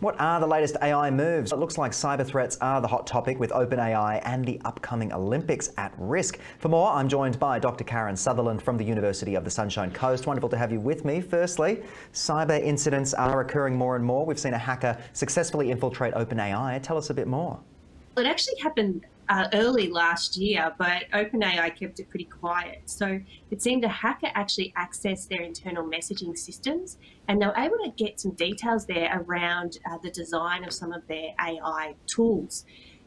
What are the latest AI moves? It looks like cyber threats are the hot topic with OpenAI and the upcoming Olympics at risk. For more, I'm joined by Dr. Karen Sutherland from the University of the Sunshine Coast. Wonderful to have you with me. Firstly, cyber incidents are occurring more and more. We've seen a hacker successfully infiltrate OpenAI. Tell us a bit more. It actually happened early last year, but OpenAI kept it pretty quiet. So it seemed a hacker actually accessed their internal messaging systems, and they were able to get some details there around the design of some of their AI tools.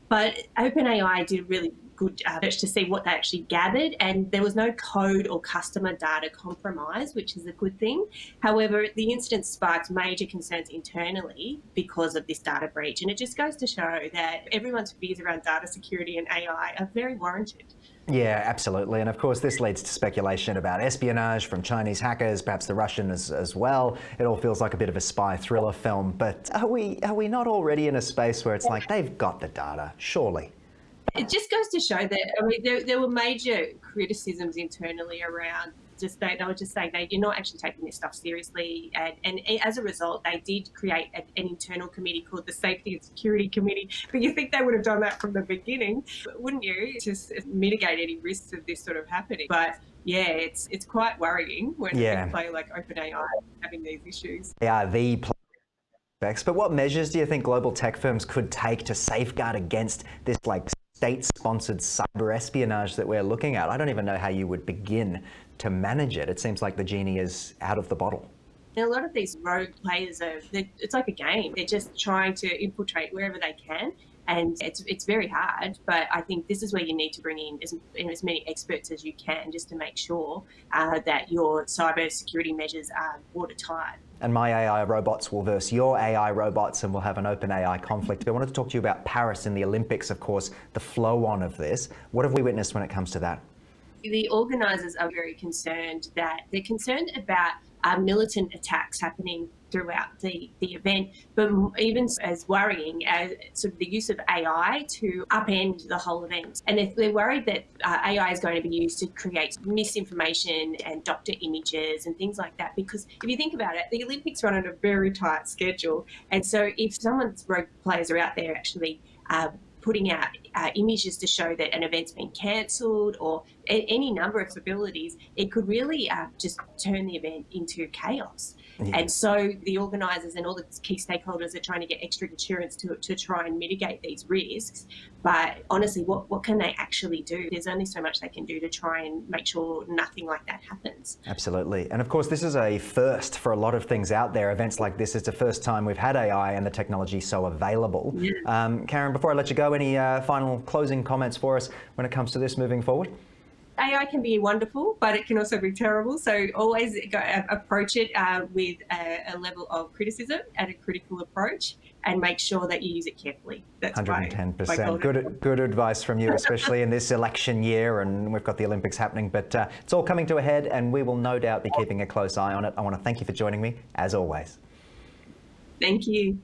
But OpenAI did really good search to see what they actually gathered, and there was no code or customer data compromise, which is a good thing. However, the incident sparked major concerns internally because of this data breach, and it just goes to show that everyone's fears around data security and AI are very warranted. Yeah, absolutely. And of course, this leads to speculation about espionage from Chinese hackers, perhaps the Russians as well. It all feels like a bit of a spy thriller film. But are we not already in a space where it's like they've got the data, surely? It just goes to show that, I mean, there were major criticisms internally around they were just saying you're not actually taking this stuff seriously. And as a result, they did create an internal committee called the Safety and Security Committee. But you think they would have done that from the beginning, wouldn't you? Just mitigate any risks of this sort of happening. But yeah, it's quite worrying when a player like OpenAI is having these issues. Yeah, but what measures do you think global tech firms could take to safeguard against this state-sponsored cyber espionage that we're looking at? I don't even know how you would begin to manage it. It seems like the genie is out of the bottle. And a lot of these rogue players it's like a game. They're just trying to infiltrate wherever they can. And it's very hard, but I think this is where you need to bring in as many experts as you can just to make sure that your cyber security measures are watertight. And my AI robots will verse your AI robots, and we'll have an OpenAI conflict. But I wanted to talk to you about Paris and the Olympics, of course, the flow-on of this. What have we witnessed when it comes to that? The organisers are very concerned they're concerned about militant attacks happening throughout the event, but even as worrying as sort of the use of AI to upend the whole event. And they're worried that AI is going to be used to create misinformation and doctor images and things like that. Because if you think about it, the Olympics run on a very tight schedule. And so if someone's rogue players are out there actually putting out images to show that an event's been cancelled or any number of abilities, it could really just turn the event into chaos. Yeah. And so the organisers and all the key stakeholders are trying to get extra insurance to try and mitigate these risks. But honestly, what can they actually do? There's only so much they can do to try and make sure nothing like that happens. Absolutely. And of course, this is a first for a lot of things out there. Events like this is the first time we've had AI and the technology so available. Yeah. Karen, before I let you go, any final closing comments for us when it comes to this moving forward? AI can be wonderful, but it can also be terrible. So always approach it with a level of criticism and a critical approach, and make sure that you use it carefully. That's 110%. Good advice from you, especially in this election year, and we've got the Olympics happening. But it's all coming to a head, and we will no doubt be keeping a close eye on it. I want to thank you for joining me, as always. Thank you.